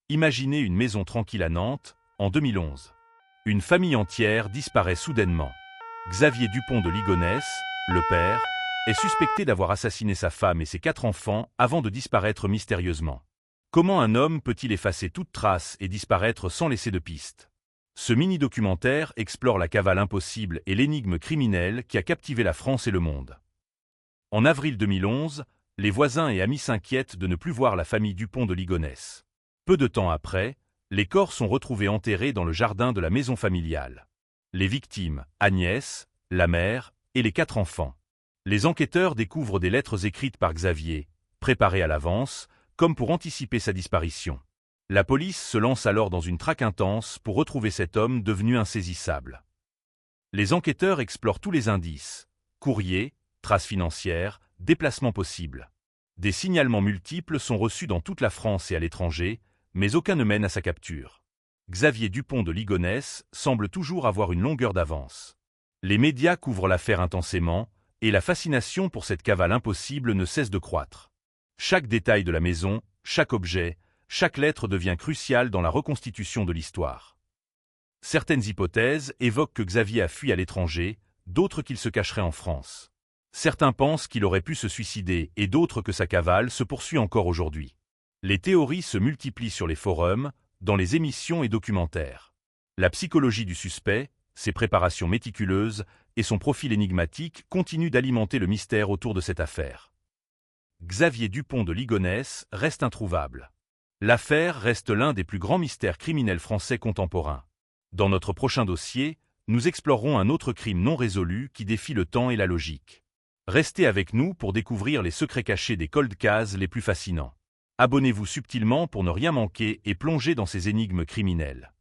Imaginez une maison tranquille à Nantes, en 2011. Une famille entière disparaît soudainement. Xavier Dupont de Ligonnès, le père, est suspecté d'avoir assassiné sa femme et ses 4 enfants avant de disparaître mystérieusement. Comment un homme peut-il effacer toute trace et disparaître sans laisser de piste? Ce mini-documentaire explore la cavale impossible et l'énigme criminelle qui a captivé la France et le monde. En avril 2011, les voisins et amis s'inquiètent de ne plus voir la famille Dupont de Ligonnès. Peu de temps après, les corps sont retrouvés enterrés dans le jardin de la maison familiale. Les victimes, Agnès, la mère et les 4 enfants. Les enquêteurs découvrent des lettres écrites par Xavier, préparées à l'avance, comme pour anticiper sa disparition. La police se lance alors dans une traque intense pour retrouver cet homme devenu insaisissable. Les enquêteurs explorent tous les indices, courriers, traces financières, déplacements possibles. Des signalements multiples sont reçus dans toute la France et à l'étranger, mais aucun ne mène à sa capture. Xavier Dupont de Ligonnès semble toujours avoir une longueur d'avance. Les médias couvrent l'affaire intensément, et la fascination pour cette cavale impossible ne cesse de croître. Chaque détail de la maison, chaque objet, chaque lettre devient crucial dans la reconstitution de l'histoire. Certaines hypothèses évoquent que Xavier a fui à l'étranger, d'autres qu'il se cacherait en France. Certains pensent qu'il aurait pu se suicider et d'autres que sa cavale se poursuit encore aujourd'hui. Les théories se multiplient sur les forums, dans les émissions et documentaires. La psychologie du suspect, ses préparations méticuleuses et son profil énigmatique continuent d'alimenter le mystère autour de cette affaire. Xavier Dupont de Ligonnès reste introuvable. L'affaire reste l'un des plus grands mystères criminels français contemporains. Dans notre prochain dossier, nous explorerons un autre crime non résolu qui défie le temps et la logique. Restez avec nous pour découvrir les secrets cachés des cold cases les plus fascinants. Abonnez-vous subtilement pour ne rien manquer et plonger dans ces énigmes criminelles.